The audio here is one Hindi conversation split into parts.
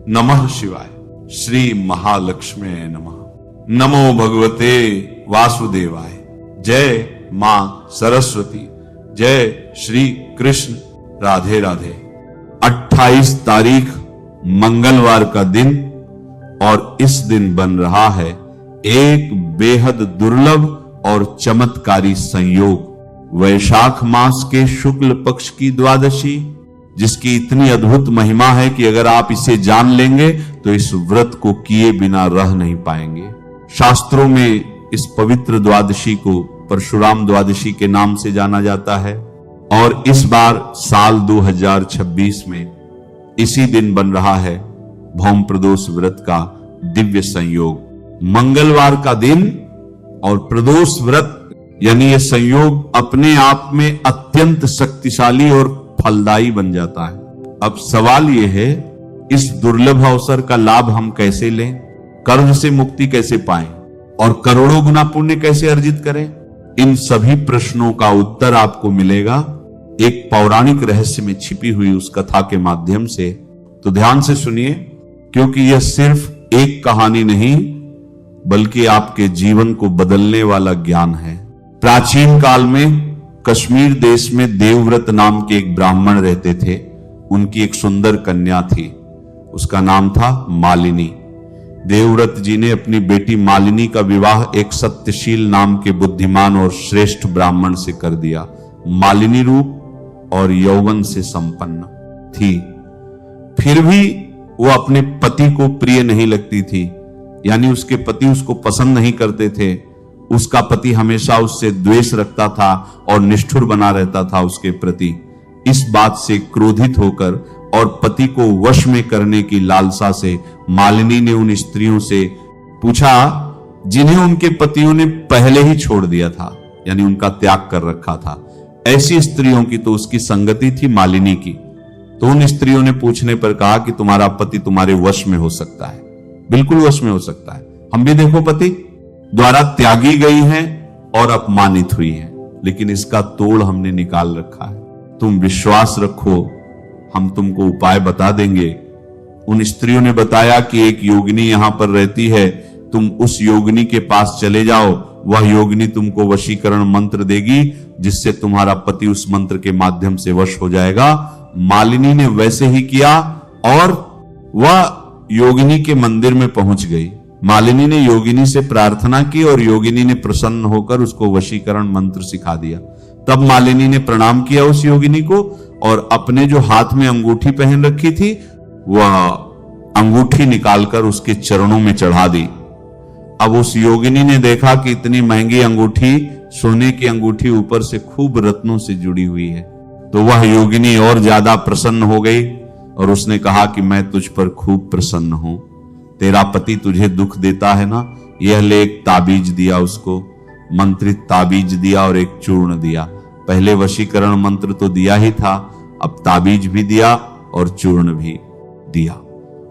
नमः शिवाय। श्री महालक्ष्मी नमः। नमो भगवते वासुदेवाय। जय मां सरस्वती। जय श्री कृष्ण। राधे राधे। 28 तारीख मंगलवार का दिन और इस दिन बन रहा है एक बेहद दुर्लभ और चमत्कारी संयोग। वैशाख मास के शुक्ल पक्ष की द्वादशी, जिसकी इतनी अद्भुत महिमा है कि अगर आप इसे जान लेंगे तो इस व्रत को किए बिना रह नहीं पाएंगे। शास्त्रों में इस पवित्र द्वादशी को परशुराम द्वादशी के नाम से जाना जाता है और इस बार साल 2026 में इसी दिन बन रहा है भौम प्रदोष व्रत का दिव्य संयोग। मंगलवार का दिन और प्रदोष व्रत यानी यह संयोग अपने आप में अत्यंत शक्तिशाली और फलदायी बन जाता है। अब सवाल यह है, इस दुर्लभ अवसर का लाभ हम कैसे लें, कर्ज से मुक्ति कैसे पाएं और करोड़ों गुना पुण्य कैसे अर्जित करें? इन सभी प्रश्नों का उत्तर आपको मिलेगा एक पौराणिक रहस्य में छिपी हुई उस कथा के माध्यम से। तो ध्यान से सुनिए, क्योंकि यह सिर्फ एक कहानी नहीं बल्कि आपके जीवन को बदलने वाला ज्ञान है। प्राचीन काल में कश्मीर देश में देवव्रत नाम के एक ब्राह्मण रहते थे। उनकी एक सुंदर कन्या थी, उसका नाम था मालिनी। देवव्रत जी ने अपनी बेटी मालिनी का विवाह एक सत्यशील नाम के बुद्धिमान और श्रेष्ठ ब्राह्मण से कर दिया। मालिनी रूप और यौवन से संपन्न थी, फिर भी वो अपने पति को प्रिय नहीं लगती थी, यानी उसके पति उसको पसंद नहीं करते थे। उसका पति हमेशा उससे द्वेष रखता था और निष्ठुर बना रहता था उसके प्रति। इस बात से क्रोधित होकर और पति को वश में करने की लालसा से मालिनी ने उन स्त्रियों से पूछा जिन्हें उनके पतियों ने पहले ही छोड़ दिया था, यानी उनका त्याग कर रखा था। ऐसी स्त्रियों की तो उसकी संगति थी मालिनी की। तो उन स्त्रियों ने पूछने पर कहा कि तुम्हारा पति तुम्हारे वश में हो सकता है, बिल्कुल वश में हो सकता है। हम भी देखो पति द्वारा त्यागी गई हैं और अपमानित हुई हैं, लेकिन इसका तोड़ हमने निकाल रखा है। तुम विश्वास रखो, हम तुमको उपाय बता देंगे। उन स्त्रियों ने बताया कि एक योगिनी यहां पर रहती है, तुम उस योगिनी के पास चले जाओ, वह योगिनी तुमको वशीकरण मंत्र देगी जिससे तुम्हारा पति उस मंत्र के माध्यम से वश हो जाएगा। मालिनी ने वैसे ही किया और वह योगिनी के मंदिर में पहुंच गई। मालिनी ने योगिनी से प्रार्थना की और योगिनी ने प्रसन्न होकर उसको वशीकरण मंत्र सिखा दिया। तब मालिनी ने प्रणाम किया उस योगिनी को और अपने जो हाथ में अंगूठी पहन रखी थी वह अंगूठी निकालकर उसके चरणों में चढ़ा दी। अब उस योगिनी ने देखा कि इतनी महंगी अंगूठी, सोने की अंगूठी, ऊपर से खूब रत्नों से जुड़ी हुई है। तो वह योगिनी और ज्यादा प्रसन्न हो गई और उसने कहा कि मैं तुझ पर खूब प्रसन्न हूं, तेरा पति तुझे दुख देता है ना, यह ले। एक ताबीज दिया उसको, मंत्रित ताबीज दिया और एक चूर्ण दिया। पहले वशीकरण मंत्र तो दिया ही था, अब ताबीज भी दिया और चूर्ण भी दिया।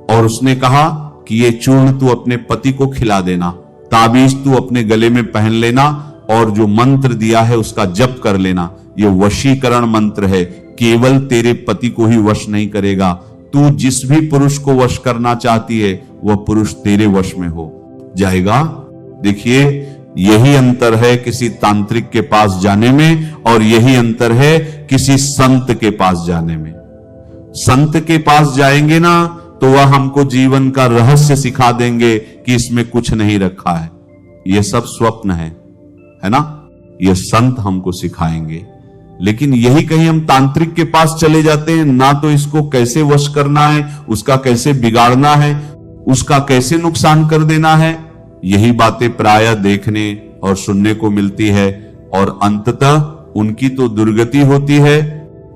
और उसने कहा कि ये चूर्ण तू अपने पति को खिला देना, ताबीज तू अपने गले में पहन लेना और जो मंत्र दिया है उसका जप कर लेना। ये वशीकरण मंत्र है, केवल तेरे पति को ही वश नहीं करेगा, तू जिस भी पुरुष को वश करना चाहती है वह पुरुष तेरे वश में हो जाएगा। देखिए, यही अंतर है किसी तांत्रिक के पास जाने में और यही अंतर है किसी संत के पास जाने में। संत के पास जाएंगे ना तो वह हमको जीवन का रहस्य सिखा देंगे कि इसमें कुछ नहीं रखा है, यह सब स्वप्न है ना, यह संत हमको सिखाएंगे। लेकिन यही कहीं हम तांत्रिक के पास चले जाते हैं ना, तो इसको कैसे वश करना है, उसका कैसे बिगाड़ना है, उसका कैसे नुकसान कर देना है, यही बातें प्रायः देखने और सुनने को मिलती है। और अंततः उनकी तो दुर्गति होती है,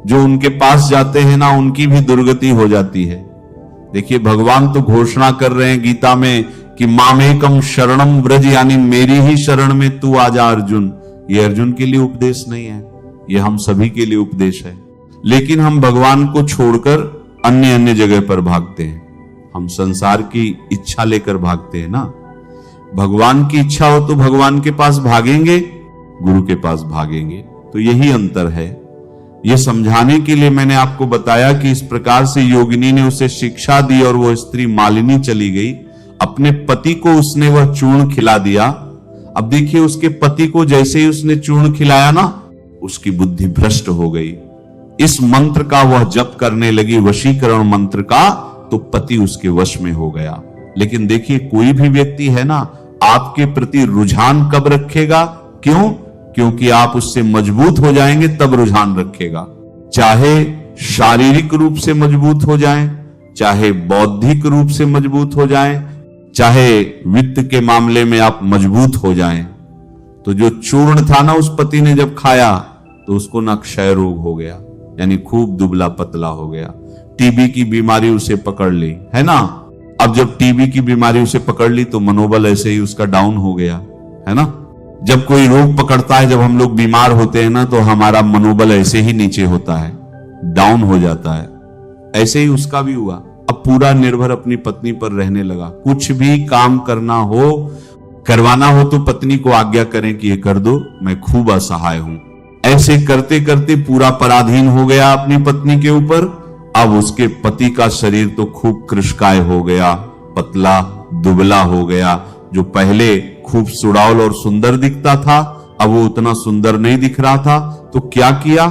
जो उनके पास जाते हैं ना उनकी भी दुर्गति हो जाती है। देखिए, भगवान तो घोषणा कर रहे हैं गीता में कि मामेकम शरणम व्रज, यानी मेरी ही शरण में तू आजा अर्जुन। ये अर्जुन के लिए उपदेश नहीं है, ये हम सभी के लिए उपदेश है। लेकिन हम भगवान को छोड़कर अन्य अन्य जगह पर भागते हैं, हम संसार की इच्छा लेकर भागते हैं ना। भगवान की इच्छा हो तो भगवान के पास भागेंगे, गुरु के पास भागेंगे। तो यही अंतर है, ये समझाने के लिए मैंने आपको बताया कि इस प्रकार से योगिनी ने उसे शिक्षा दी और वो स्त्री मालिनी चली गई। अपने पति को उसने वह चूर्ण खिला दिया। अब देखिए, उसके पति को जैसे ही उसने चूर्ण खिलाया ना, उसकी बुद्धि भ्रष्ट हो गई। इस मंत्र का वह जप करने लगी, वशीकरण मंत्र का, तो पति उसके वश में हो गया। लेकिन देखिए, कोई भी व्यक्ति है ना, आपके प्रति रुझान कब रखेगा? क्यों? क्योंकि आप उससे मजबूत हो जाएंगे तब रुझान रखेगा। चाहे शारीरिक रूप से मजबूत हो जाएं, चाहे बौद्धिक रूप से मजबूत हो जाएं, चाहे वित्त के मामले में आप मजबूत हो जाएं। तो जो चूर्ण था ना, उस पति ने जब खाया तो उसको ना क्षय रोग हो गया, यानी खूब दुबला पतला हो गया। टीबी की बीमारी उसे पकड़ ली, है ना। अब जब टीबी की बीमारी उसे पकड़ ली तो मनोबल ऐसे ही उसका डाउन हो गया, है ना। जब कोई रोग पकड़ता है, जब हम लोग बीमार होते हैं ना, तो हमारा मनोबल ऐसे ही नीचे होता है, डाउन हो जाता है। ऐसे ही उसका भी हुआ। अब पूरा निर्भर अपनी पत्नी पर रहने लगा। कुछ भी काम करना हो, करवाना हो तो पत्नी को आज्ञा करें कि ये कर दो, मैं खूब असहाय हूं। ऐसे करते करते पूरा पराधीन हो गया अपनी पत्नी के ऊपर। अब उसके पति का शरीर तो खूब कृशकाय हो गया, पतला दुबला हो गया। जो पहले खूब सुडौल और सुंदर दिखता था, अब वो उतना सुंदर नहीं दिख रहा था। तो क्या किया?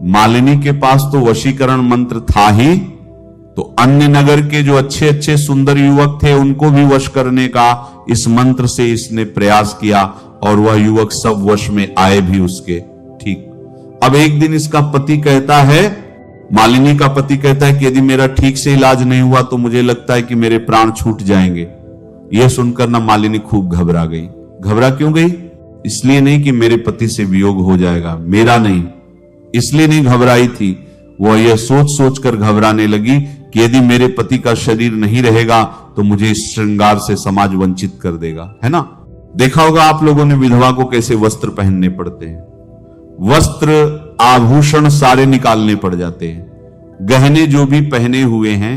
मालिनी के पास तो वशीकरण मंत्र था ही, तो अन्य नगर के जो अच्छे अच्छे सुंदर युवक थे उनको भी वश करने का इस मंत्र से इसने प्रयास किया, और वह युवक सब वश में आए भी उसके। ठीक। अब एक दिन इसका पति कहता है, मालिनी का पति कहता है कि यदि मेरा ठीक से इलाज नहीं हुआ तो मुझे लगता है कि मेरे प्राण छूट जाएंगे। यह सुनकर ना मालिनी खूब घबरा गई। घबरा क्यों गई? इसलिए नहीं कि मेरे पति से वियोग हो जाएगा, मेरा नहीं, इसलिए नहीं घबराई थी। वह यह सोच सोच कर घबराने लगी कि यदि मेरे पति का शरीर नहीं रहेगा तो मुझे इस श्रृंगार से समाज वंचित कर देगा, है ना। देखा होगा आप लोगों ने विधवा को कैसे वस्त्र पहनने पड़ते हैं। वस्त्र आभूषण सारे निकालने पड़ जाते हैं। गहने जो भी पहने हुए हैं,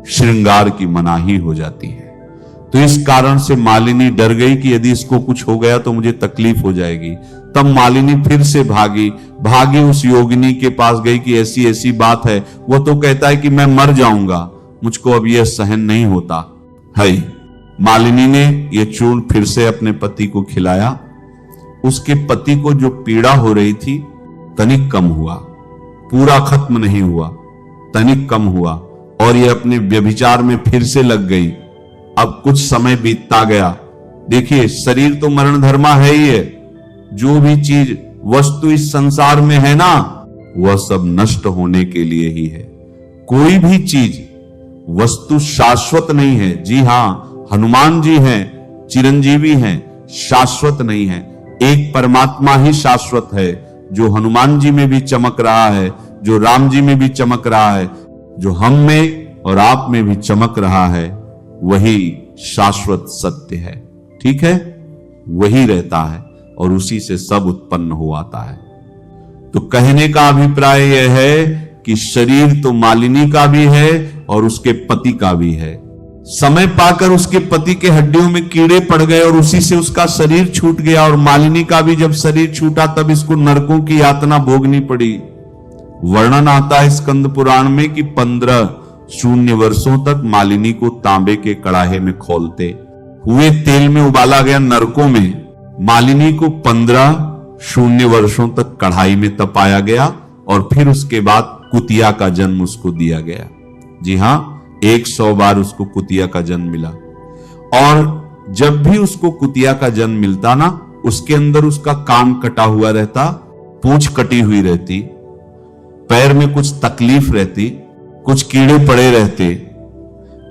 श्रृंगार की मनाही हो जाती है। तो इस कारण से मालिनी डर गई कि यदि इसको कुछ हो गया तो मुझे तकलीफ हो जाएगी। तब मालिनी फिर से भागी उस योगिनी के पास गई कि ऐसी ऐसी बात है। वो तो कहता है कि मैं मर जाऊंगा, मुझको अब यह सहन नहीं होता है। मालिनी ने यह चूर्ण फिर से अपने पति को खिलाया। उसके पति को जो पीड़ा हो रही थी तनिक कम हुआ, पूरा खत्म नहीं हुआ, तनिक कम हुआ, और यह अपने व्यभिचार में फिर से लग गई। अब कुछ समय बीतता गया। देखिए, शरीर तो मरण धर्मा है ही है। जो भी चीज वस्तु इस संसार में है ना, वह सब नष्ट होने के लिए ही है। कोई भी चीज वस्तु शाश्वत नहीं है। जी हां, हनुमान जी हैं, चिरंजीवी हैं, शाश्वत नहीं है। एक परमात्मा ही शाश्वत है, जो हनुमान जी में भी चमक रहा है, जो राम जी में भी चमक रहा है, जो हम में और आप में भी चमक रहा है, वही शाश्वत सत्य है। ठीक है, वही रहता है और उसी से सब उत्पन्न हो आता है। तो कहने का अभिप्राय यह है कि शरीर तो मालिनी का भी है और उसके पति का भी है। समय पाकर उसके पति के हड्डियों में कीड़े पड़ गए और उसी से उसका शरीर छूट गया, और मालिनी का भी जब शरीर छूटा तब इसको नरकों की यातना भोगनी पड़ी। वर्णन आता है स्कंद पुराण में कि 15 शून्य वर्षों तक मालिनी को तांबे के कड़ाहे में खोलते हुए तेल में उबाला गया। नरकों में मालिनी को 15 शून्य वर्षों तक कढ़ाई में तपाया गया, और फिर उसके बाद कुतिया का जन्म उसको दिया गया। जी हां, 100 बार उसको कुतिया का जन्म मिला। और जब भी उसको कुतिया का जन्म मिलता ना, उसके अंदर उसका कान कटा हुआ रहता, पूंछ कटी हुई रहती, पैर में कुछ तकलीफ रहती, कुछ कीड़े पड़े रहते।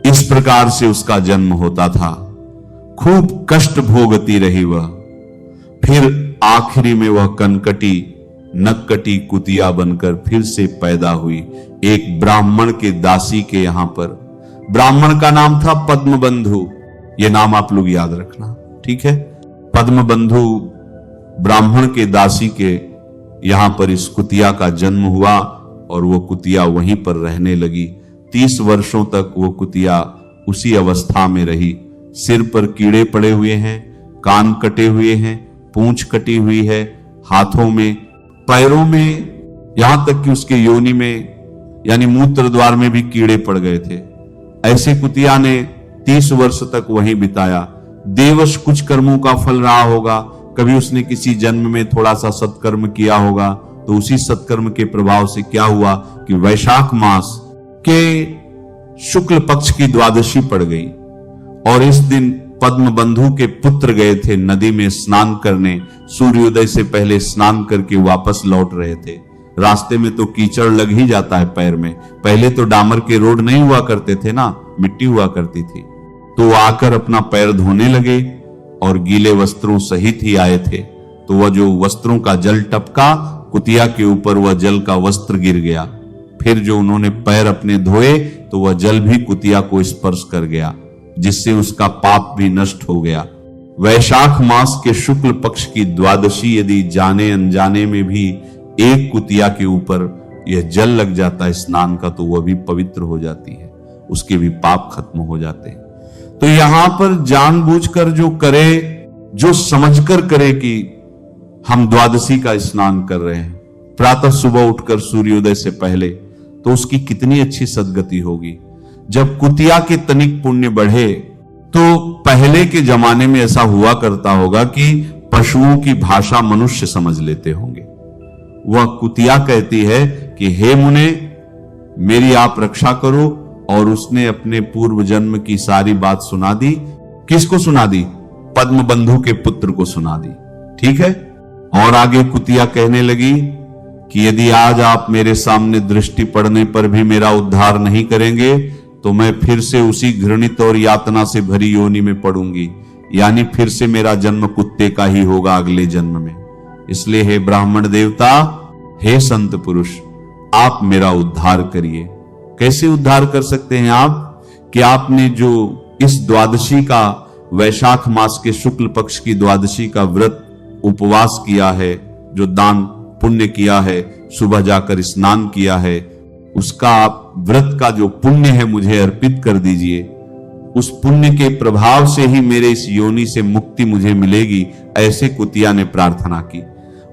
इस प्रकार से उसका जन्म होता था। खूब कष्ट भोगती रही वह। फिर आखिरी में वह कनकटी नक्कटी कुतिया बनकर फिर से पैदा हुई एक ब्राह्मण के दासी के यहां पर। ब्राह्मण का नाम था पद्मबंधु। यह नाम आप लोग याद रखना, ठीक है। पद्मबंधु ब्राह्मण के दासी के यहां पर इस कुतिया का जन्म हुआ, और वो कुतिया वहीं पर रहने लगी। 30 वर्षों तक वो कुतिया उसी अवस्था में रही। सिर पर कीड़े पड़े हुए हैं, कान कटे हुए हैं, पूंछ कटी हुई है, हाथों में पैरों में यहां तक कि उसके योनि में यानी मूत्र द्वार में भी कीड़े पड़ गए थे। ऐसे कुतिया ने 30 वर्ष तक वहीं बिताया। देवश कुछ कर्मों का फल रहा होगा, कभी उसने किसी जन्म में थोड़ा सा सत्कर्म किया होगा, तो उसी सत्कर्म के प्रभाव से क्या हुआ कि वैशाख मास के शुक्ल पक्ष की द्वादशी पड़ गई और इस दिन पद्म बंधु के पुत्र गए थे नदी में स्नान करने। सूर्योदय से पहले स्नान करके वापस लौट रहे थे। रास्ते में तो कीचड़ लग ही जाता है पैर में। पहले तो डामर के रोड नहीं हुआ करते थे ना, मिट्टी हुआ करती थी। तो आकर अपना पैर धोने लगे और गीले वस्त्रों सहित ही आए थे। तो वह जो वस्त्रों का जल टपका, कुतिया के ऊपर वह जल का वस्त्र गिर गया। फिर जो उन्होंने पैर अपने धोए तो वह जल भी कुतिया को स्पर्श कर गया, जिससे उसका पाप भी नष्ट हो गया। वैशाख मास के शुक्ल पक्ष की द्वादशी यदि जाने अनजाने में भी एक कुतिया के ऊपर यह जल लग जाता है स्नान का, तो वह भी पवित्र हो जाती है, उसके भी पाप खत्म हो जाते हैं। तो यहां पर जानबूझकर जो करे, जो समझकर करे कि हम द्वादशी का स्नान कर रहे हैं प्रातः सुबह उठकर सूर्योदय से पहले, तो उसकी कितनी अच्छी सद्गति होगी। जब कुतिया के तनिक पुण्य बढ़े तो पहले के जमाने में ऐसा हुआ करता होगा कि पशुओं की भाषा मनुष्य समझ लेते होंगे। वह कुतिया कहती है कि हे मुने, मेरी आप रक्षा करो, और उसने अपने पूर्व जन्म की सारी बात सुना दी। किसको सुना दी? पद्म बंधु के पुत्र को सुना दी। ठीक है। और आगे कुतिया कहने लगी कि यदि आज आप मेरे सामने दृष्टि पड़ने पर भी मेरा उद्धार नहीं करेंगे तो मैं फिर से उसी घृणित और यातना से भरी योनि में पड़ूंगी, यानी फिर से मेरा जन्म कुत्ते का ही होगा अगले जन्म में। इसलिए हे ब्राह्मण देवता, हे संत पुरुष, आप मेरा उद्धार करिए। कैसे उद्धार कर सकते हैं आप? कि आपने जो इस द्वादशी का, वैशाख मास के शुक्ल पक्ष की द्वादशी का व्रत उपवास किया है, जो दान पुण्य किया है, सुबह जाकर स्नान किया है, उसका आप व्रत का जो पुण्य है मुझे अर्पित कर दीजिए। उस पुण्य के प्रभाव से ही मेरे इस योनि से मुक्ति मुझे मिलेगी, ऐसे कुतिया ने प्रार्थना की।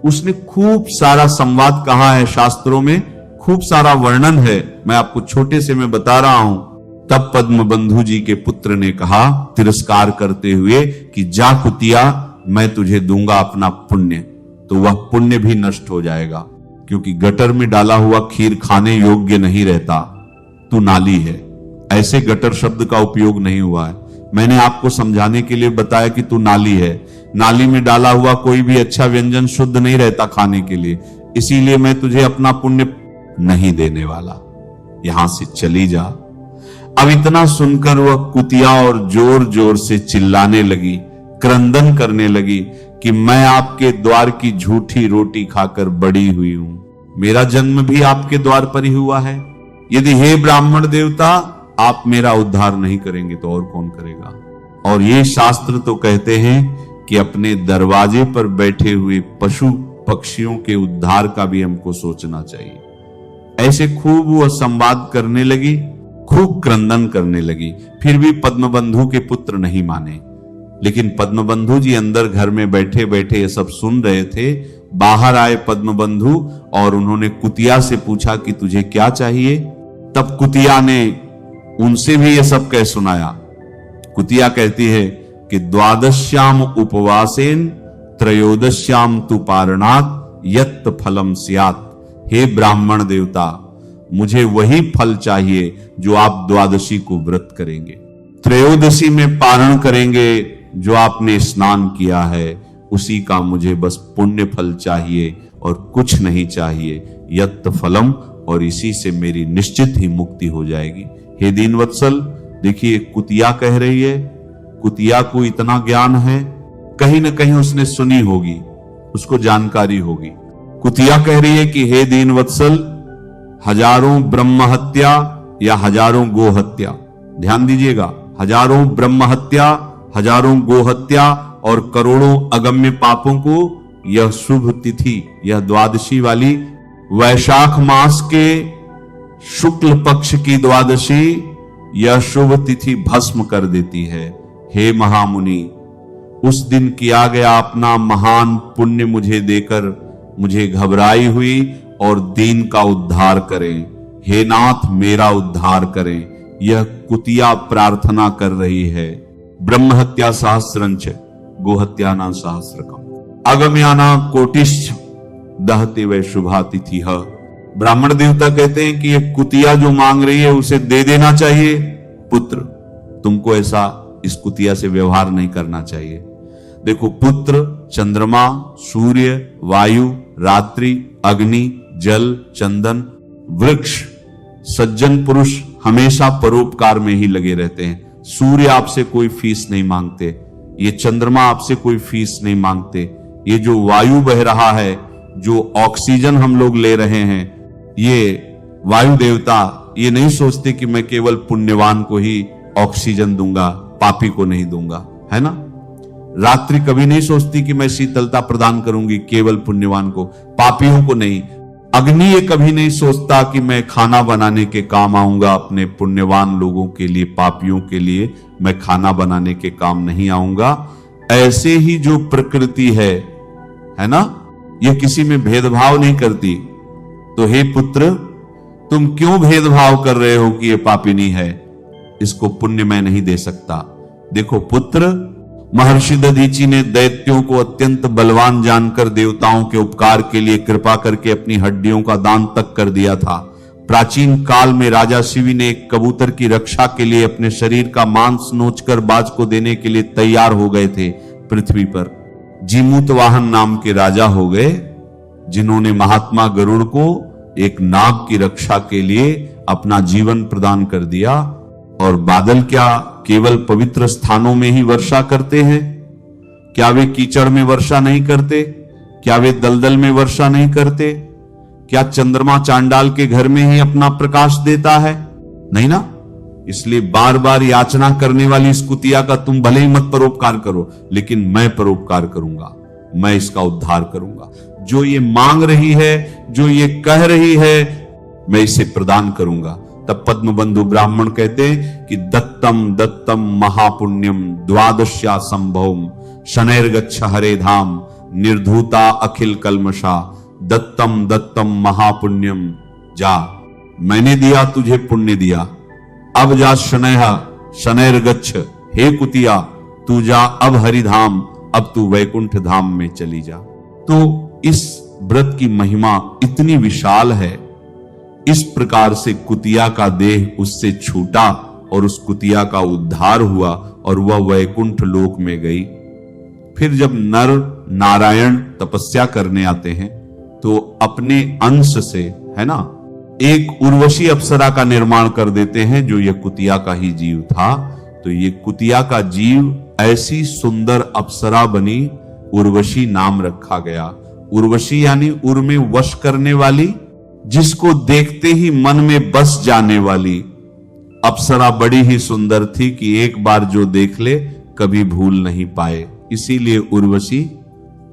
उसने खूब सारा संवाद कहा है शास्त्रों में, खूब सारा वर्णन है, मैं आपको छोटे से मैं बता रहा हूं। तब पद्म बंधु जी के पुत्र ने कहा तिरस्कार करते हुए कि जा कुतिया, मैं तुझे दूंगा अपना पुण्य। तो वह पुण्य भी नष्ट हो जाएगा, क्योंकि गटर में डाला हुआ खीर खाने योग्य नहीं रहता। तू नाली है, ऐसे गटर शब्द का उपयोग नहीं हुआ है। मैंने आपको समझाने के लिए बताया कि तू नाली है। नाली में डाला हुआ कोई भी अच्छा व्यंजन शुद्ध नहीं रहता खाने के लिए, इसीलिए मैं तुझे अपना पुण्य नहीं देने वाला, यहां से चली जा। अब इतना सुनकर वह कुतिया और जोर जोर से चिल्लाने लगी, क्रंदन करने लगी कि मैं आपके द्वार की झूठी रोटी खाकर बड़ी हुई हूं, मेरा जन्म भी आपके द्वार पर ही हुआ है। यदि हे ब्राह्मण देवता आप मेरा उद्धार नहीं करेंगे तो और कौन करेगा? और ये शास्त्र तो कहते हैं कि अपने दरवाजे पर बैठे हुए पशु पक्षियों के उद्धार का भी हमको सोचना चाहिए। ऐसे खूब वह संवाद करने लगी, खूब क्रंदन करने लगी। फिर भी पद्मबंधु के पुत्र नहीं माने। लेकिन पद्मबंधु जी अंदर घर में बैठे बैठे ये सब सुन रहे थे। बाहर आए पद्मबंधु और उन्होंने कुतिया से पूछा कि तुझे क्या चाहिए। तब कुतिया ने उनसे भी ये सब कह सुनाया। कुतिया कहती है कि द्वादश्याम उपवासेन त्रयोदश्याम तु पारणात यत् फलम स्यात्। हे ब्राह्मण देवता, मुझे वही फल चाहिए जो आप द्वादशी को व्रत करेंगे, त्रयोदशी में पारण करेंगे, जो आपने स्नान किया है उसी का मुझे बस पुण्य फल चाहिए और कुछ नहीं चाहिए। यत् फलम, और इसी से मेरी निश्चित ही मुक्ति हो जाएगी। हे दीनवत्सल, देखिए कुतिया कह रही है। कुतिया को इतना ज्ञान है, कहीं ना कहीं उसने सुनी होगी, उसको जानकारी होगी। कुतिया कह रही है कि हे दीनवत्सल, हजारों ब्रह्म हत्या या हजारों गो हत्या, ध्यान दीजिएगा, हजारों ब्रह्म हत्या, हजारों गो हत्या और करोड़ों अगम्य पापों को यह शुभ तिथि, यह द्वादशी वाली वैशाख मास के शुक्ल पक्ष की द्वादशी, यह शुभ तिथि भस्म कर देती है। हे महामुनि, उस दिन किया गया अपना महान पुण्य मुझे देकर मुझे घबराई हुई और दीन का उद्धार करें। हे नाथ मेरा उद्धार करें, यह कुतिया प्रार्थना कर रही है। ब्रह्म हत्या सहस्रंच गोहत्या न सहस्रकम अगम्याना कोटिश्च दहते वे शुभातिथि। ब्राह्मण देवता कहते हैं कि ये कुतिया जो मांग रही है उसे दे देना चाहिए। पुत्र, तुमको ऐसा इस कुतिया से व्यवहार नहीं करना चाहिए। देखो, पुत्र, चंद्रमा, सूर्य, वायु, रात्रि, अग्नि, जल, चंदन, वृक्ष, सज्जन पुरुष हमेशा परोपकार में ही लगे रहते हैं। सूर्य आपसे कोई फीस नहीं मांगते, ये चंद्रमा आपसे कोई फीस नहीं मांगते, ये जो वायु बह रहा है, जो ऑक्सीजन हम लोग ले रहे हैं, ये वायु देवता ये नहीं सोचते कि मैं केवल पुण्यवान को ही ऑक्सीजन दूंगा, पापी को नहीं दूंगा, है ना। रात्रि कभी नहीं सोचती कि मैं शीतलता प्रदान करूंगी केवल पुण्यवान को, पापियों को नहीं। अग्नि ये कभी नहीं सोचता कि मैं खाना बनाने के काम आऊंगा अपने पुण्यवान लोगों के लिए, पापियों के लिए मैं खाना बनाने के काम नहीं आऊंगा। ऐसे ही जो प्रकृति है ना, ये किसी में भेदभाव नहीं करती। तो हे पुत्र, तुम क्यों भेदभाव कर रहे हो कि ये पापिनी है, इसको पुण्य मैं नहीं दे सकता। देखो पुत्र, महर्षि दधीचि ने दैत्यों को अत्यंत बलवान जानकर देवताओं के उपकार के लिए कृपा करके अपनी हड्डियों का दान तक कर दिया था। प्राचीन काल में राजा शिवी ने एक कबूतर की रक्षा के लिए अपने शरीर का मांस नोचकर बाज को देने के लिए तैयार हो गए थे। पृथ्वी पर जीमूतवाहन नाम के राजा हो गए, जिन्होंने महात्मा गरुड़ को एक नाग की रक्षा के लिए अपना जीवन प्रदान कर दिया। और बादल क्या केवल पवित्र स्थानों में ही वर्षा करते हैं? क्या वे कीचड़ में वर्षा नहीं करते? क्या वे दलदल में वर्षा नहीं करते? क्या चंद्रमा चांडाल के घर में ही अपना प्रकाश देता है? नहीं ना। इसलिए बार बार याचना करने वाली इस कुतिया का तुम भले ही मत परोपकार करो, लेकिन मैं परोपकार करूंगा, मैं इसका उद्धार करूंगा। जो ये मांग रही है, जो ये कह रही है, मैं इसे प्रदान करूंगा। तब पद्म बंधु ब्राह्मण कहते हैं कि दत्तम दत्तम महापुण्यम द्वादश्या संभवम शनैर्गच्छ हरे धाम निर्धूता अखिल कल्मषा। दत्तम दत्तम महापुण्यम, जा, मैंने दिया तुझे पुण्य दिया, अब जा शनैर्गच्छ, हे कुतिया तू जा अब हरिधाम, अब तू वैकुंठ धाम में चली जा। तो इस व्रत की महिमा इतनी विशाल है। इस प्रकार से कुतिया का देह उससे छूटा और उस कुतिया का उद्धार हुआ और वह वैकुंठ लोक में गई। फिर जब नर नारायण तपस्या करने आते हैं तो अपने अंश से, है ना, एक उर्वशी अप्सरा का निर्माण कर देते हैं जो यह कुतिया का ही जीव था। तो ये कुतिया का जीव ऐसी सुंदर अप्सरा बनी, उर्वशी नाम रखा गया। उर्वशी यानी उर में वश करने वाली, जिसको देखते ही मन में बस जाने वाली। अप्सरा बड़ी ही सुंदर थी कि एक बार जो देख ले कभी भूल नहीं पाए, इसीलिए उर्वशी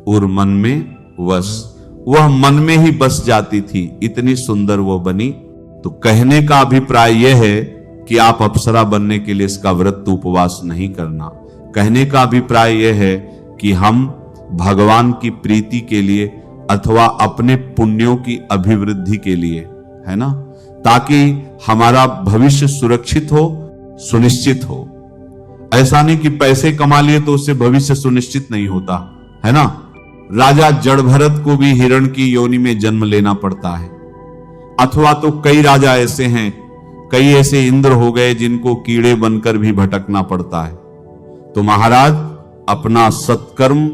उर मन में वश, वह मन में ही बस जाती थी, इतनी सुंदर वो बनी। तो कहने का अभिप्राय यह है कि आप अप्सरा बनने के लिए इसका व्रत उपवास नहीं करना। कहने का अभिप्राय यह है कि हम भगवान की प्रीति के लिए अथवा अपने पुण्यों की अभिवृद्धि के लिए, है ना, ताकि हमारा भविष्य सुरक्षित हो, सुनिश्चित हो। ऐसा नहीं कि पैसे कमा लिए तो उससे भविष्य सुनिश्चित नहीं होता, है ना। राजा जड़भरत को भी हिरण की योनि में जन्म लेना पड़ता है। अथवा तो कई राजा ऐसे हैं, कई ऐसे इंद्र हो गए जिनको कीड़े बनकर भी भटकना पड़ता है। तो महाराज, अपना सत्कर्म,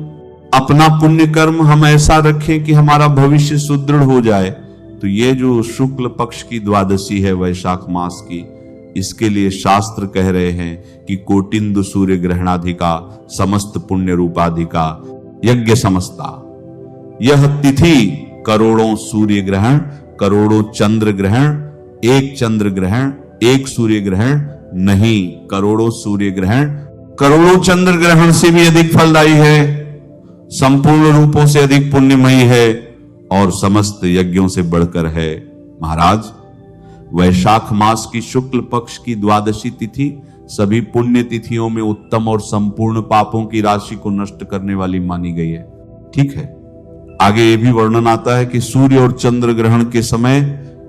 अपना पुण्य कर्म हम ऐसा रखें कि हमारा भविष्य सुदृढ़ हो जाए। तो ये जो शुक्ल पक्ष की द्वादशी है वैशाख मास की, इसके लिए शास्त्र कह रहे हैं कि कोटिंदु सूर्य ग्रहणाधिका समस्त पुण्य रूपाधिका यज्ञ समस्ता। यह तिथि करोड़ों सूर्य ग्रहण, करोड़ों चंद्र ग्रहण, एक चंद्र ग्रहण, एक सूर्य ग्रहण नहीं, करोड़ों सूर्य ग्रहण, करोड़ों चंद्र ग्रहण से भी अधिक फलदायी है, संपूर्ण रूपों से अधिक पुण्यमयी है और समस्त यज्ञों से बढ़कर है। महाराज, वैशाख मास की शुक्ल पक्ष की द्वादशी तिथि सभी पुण्य तिथियों में उत्तम और संपूर्ण पापों की राशि को नष्ट करने वाली मानी गई है। ठीक है, आगे ये भी वर्णन आता है कि सूर्य और चंद्र ग्रहण के समय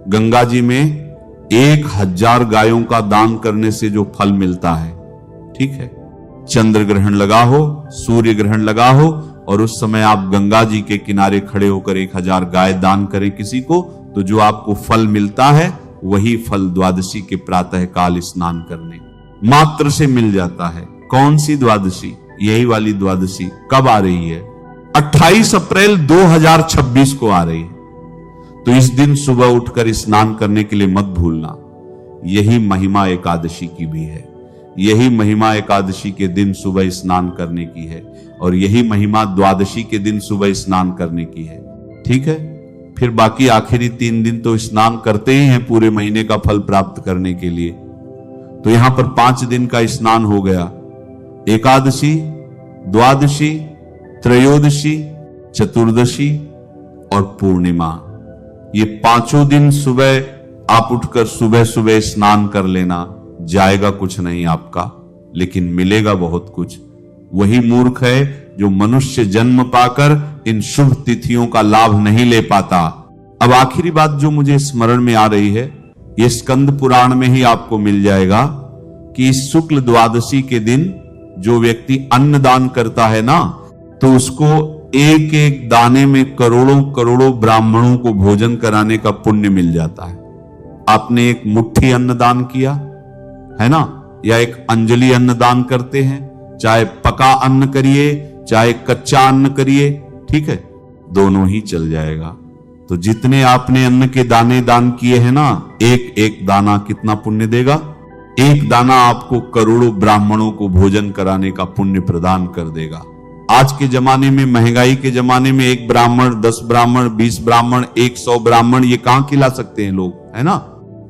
गंगा जी में 1000 गायों का दान करने से जो फल मिलता है, ठीक है, चंद्र ग्रहण लगा हो, सूर्य ग्रहण लगा हो और उस समय आप गंगा जी के किनारे खड़े होकर 1000 गाय दान करें किसी को, तो जो आपको फल मिलता है वही फल द्वादशी के प्रातः काल स्नान करने मात्र से मिल जाता है। कौन सी द्वादशी? यही वाली द्वादशी कब आ रही है? 28 अप्रैल 2026 को आ रही है। तो इस दिन सुबह उठकर स्नान करने के लिए मत भूलना। यही महिमा एकादशी की भी है। यही महिमा एकादशी के दिन सुबह स्नान करने की है और यही महिमा द्वादशी के दिन सुबह स्नान करने की है, ठीक है। फिर बाकी आखिरी 3 दिन तो स्नान करते ही हैं पूरे महीने का फल प्राप्त करने के लिए। तो यहां पर 5 दिन का स्नान हो गया। एकादशी, द्वादशी, त्रयोदशी, चतुर्दशी और पूर्णिमा, ये 5 दिन सुबह आप उठकर सुबह सुबह स्नान कर लेना। जाएगा कुछ नहीं आपका, लेकिन मिलेगा बहुत कुछ। वही मूर्ख है जो मनुष्य जन्म पाकर इन शुभ तिथियों का लाभ नहीं ले पाता। अब आखिरी बात जो मुझे स्मरण में आ रही है, ये स्कंद पुराण में ही आपको मिल जाएगा कि इस शुक्ल द्वादशी के दिन जो व्यक्ति अन्न दान करता है ना, तो उसको एक एक दाने में करोड़ों करोड़ों ब्राह्मणों को भोजन कराने का पुण्य मिल जाता है। आपने एक मुट्ठी अन्न दान किया है ना, या एक अंजलि अन्न दान करते हैं, चाहे पका अन्न करिए चाहे कच्चा अन्न करिए, ठीक है, दोनों ही चल जाएगा। तो जितने आपने अन्न के दाने दान किए हैं ना, एक एक दाना कितना पुण्य देगा? एक दाना आपको करोड़ों ब्राह्मणों को भोजन कराने का पुण्य प्रदान कर देगा। आज के जमाने में, महंगाई के जमाने में 1 ब्राह्मण, 10 ब्राह्मण, 20 ब्राह्मण, 100 ब्राह्मण, ये कहां खिला सकते हैं लोग, है ना।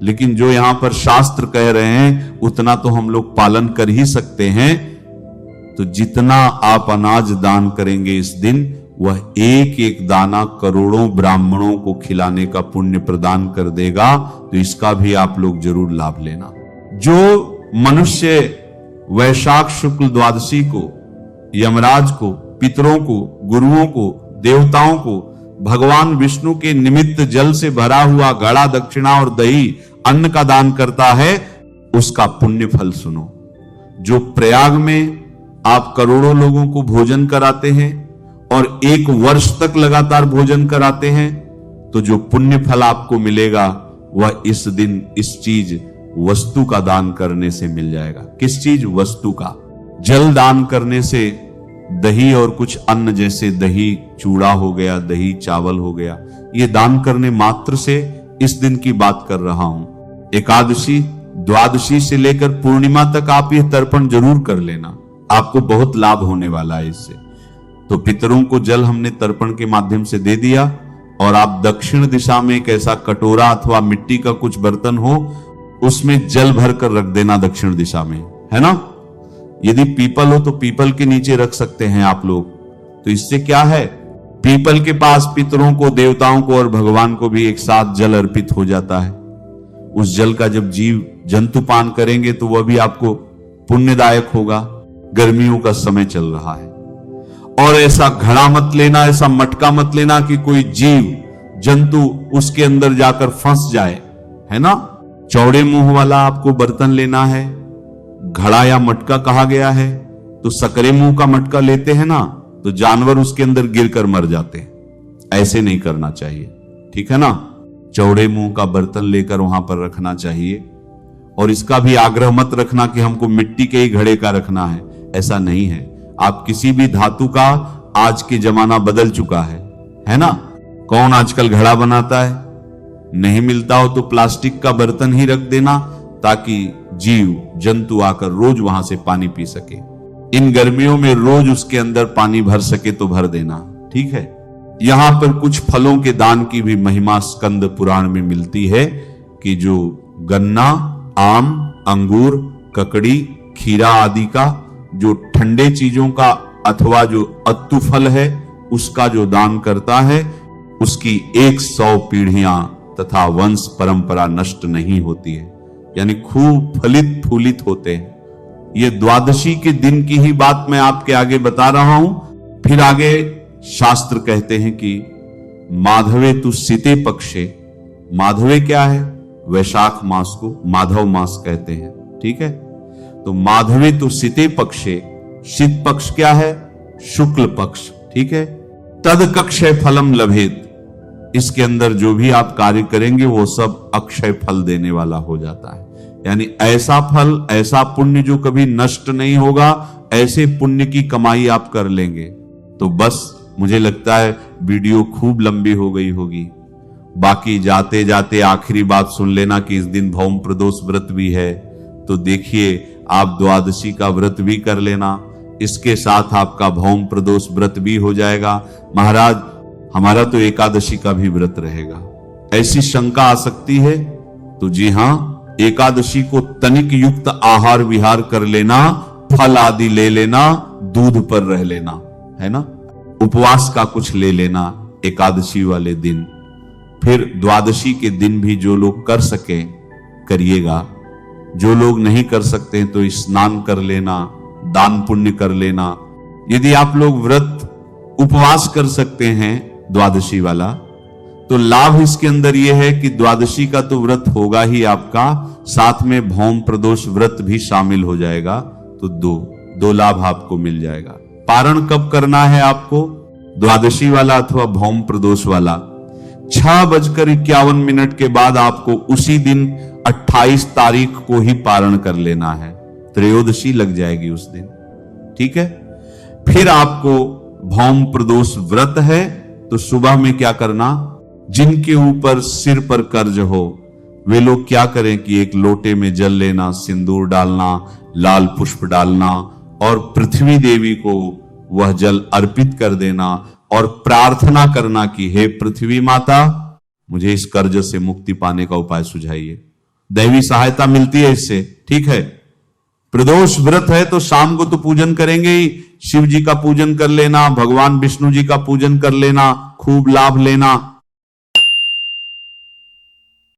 लेकिन जो यहां पर शास्त्र कह रहे हैं उतना तो हम लोग पालन कर ही सकते हैं। तो जितना आप अनाज दान करेंगे इस दिन, वह एक एक दाना करोड़ों ब्राह्मणों को खिलाने का पुण्य प्रदान कर देगा। तो इसका भी आप लोग जरूर लाभ लेना। जो मनुष्य वैशाख शुक्ल द्वादशी को यमराज को, पितरों को, गुरुओं को, देवताओं को भगवान विष्णु के निमित्त जल से भरा हुआ घड़ा, दक्षिणा और दही अन्न का दान करता है, उसका पुण्य फल सुनो। जो प्रयाग में आप करोड़ों लोगों को भोजन कराते हैं और 1 वर्ष तक लगातार भोजन कराते हैं, तो जो पुण्य फल आपको मिलेगा वह इस दिन इस चीज वस्तु का दान करने से मिल जाएगा। किस चीज? वस्तु का। जल दान करने से, दही और कुछ अन्न जैसे दही चूड़ा हो गया, दही चावल हो गया, ये दान करने मात्र से इस दिन की बात कर रहा हूं। एकादशी, द्वादशी से लेकर पूर्णिमा तक आप ये तर्पण जरूर कर लेना, आपको बहुत लाभ होने वाला है इससे। तो पितरों को जल हमने तर्पण के माध्यम से दे दिया और आप दक्षिण दिशा में एक ऐसा कटोरा अथवा मिट्टी का कुछ बर्तन हो, उसमें जल भर कर रख देना दक्षिण दिशा में, है ना। यदि पीपल हो तो पीपल के नीचे रख सकते हैं आप लोग। तो इससे क्या है, पीपल के पास पितरों को, देवताओं को और भगवान को भी एक साथ जल अर्पित हो जाता है। उस जल का जब जीव जंतु पान करेंगे तो वह भी आपको पुण्यदायक होगा। गर्मियों का समय चल रहा है और ऐसा घड़ा मत लेना, ऐसा मटका मत लेना कि कोई जीव जंतु उसके अंदर जाकर फंस जाए, है ना। चौड़े मुंह वाला आपको बर्तन लेना है। घड़ा या मटका कहा गया है, तो सकरे मुंह का मटका लेते हैं ना, तो जानवर उसके अंदर गिरकर मर जाते हैं। ऐसे नहीं करना चाहिए, ठीक है ना। चौड़े मुंह का बर्तन लेकर वहां पर रखना चाहिए। और इसका भी आग्रह मत रखना कि हमको मिट्टी के ही घड़े का रखना है, ऐसा नहीं है। आप किसी भी धातु का, आज के जमाना बदल चुका है ना। कौन आजकल घड़ा बनाता है? नहीं मिलता हो तो प्लास्टिक का बर्तन ही रख देना, ताकि जीव जंतु आकर रोज वहां से पानी पी सके। इन गर्मियों में रोज उसके अंदर पानी भर सके तो भर देना, ठीक है। यहां पर कुछ फलों के दान की भी महिमा स्कंद पुराण में मिलती है कि जो गन्ना, आम, अंगूर, ककड़ी, खीरा आदि का, जो ठंडे चीजों का अथवा जो अत्तु फल है उसका जो दान करता है, उसकी 100 पीढ़ियां तथा वंश परंपरा नष्ट नहीं होती है, यानी खूब फलित फूलित होते हैं। ये द्वादशी के दिन की ही बात मैं आपके आगे बता रहा हूं। फिर आगे शास्त्र कहते हैं कि माधवे तु सिते पक्षे, माधवे क्या है? वैशाख मास को माधव मास कहते हैं, ठीक है। तो माधवे तु सिते पक्षे, शीत पक्ष क्या है? शुक्ल पक्ष, ठीक है। तद कक्षय फलम लभेत, इसके अंदर जो भी आप कार्य करेंगे वो सब अक्षय फल देने वाला हो जाता है। यानी ऐसा फल, ऐसा पुण्य जो कभी नष्ट नहीं होगा, ऐसे पुण्य की कमाई आप कर लेंगे। तो बस मुझे लगता है वीडियो खूब लंबी हो गई होगी। बाकी जाते जाते आखिरी बात सुन लेना कि इस दिन भौम प्रदोष व्रत भी है, तो देखिए आप द्वादशी का व्रत भी कर लेना, इसके साथ आपका भौम प्रदोष व्रत भी हो जाएगा। महाराज हमारा तो एकादशी का भी व्रत रहेगा, ऐसी शंका आ सकती है तो जी हां, एकादशी को तनिक युक्त आहार विहार कर लेना, फल आदि ले लेना, दूध पर रह लेना, है ना, उपवास का कुछ ले लेना एकादशी वाले दिन। फिर द्वादशी के दिन भी जो लोग कर सके करिएगा, जो लोग नहीं कर सकते हैं तो स्नान कर लेना, दान पुण्य कर लेना। यदि आप लोग व्रत उपवास कर सकते हैं द्वादशी वाला, तो लाभ इसके अंदर यह है कि द्वादशी का तो व्रत होगा ही आपका, साथ में भौम प्रदोष व्रत भी शामिल हो जाएगा, तो दो लाभ आपको मिल जाएगा। पारण कब करना है आपको? द्वादशी वाला अथवा भौम प्रदोष वाला 6:51 के बाद आपको उसी दिन 28 तारीख को ही पारण कर लेना है, त्रयोदशी लग जाएगी उस दिन, ठीक है। फिर आपको भौम प्रदोष व्रत है तो सुबह में क्या करना, जिनके ऊपर सिर पर कर्ज हो वे लोग क्या करें कि एक लोटे में जल लेना, सिंदूर डालना, लाल पुष्प डालना और पृथ्वी देवी को वह जल अर्पित कर देना और प्रार्थना करना कि हे पृथ्वी माता, मुझे इस कर्ज से मुक्ति पाने का उपाय सुझाइए। दैवी सहायता मिलती है इससे, ठीक है। प्रदोष व्रत है तो शाम को तो पूजन करेंगे ही, शिव जी का पूजन कर लेना, भगवान विष्णु जी का पूजन कर लेना, खूब लाभ लेना,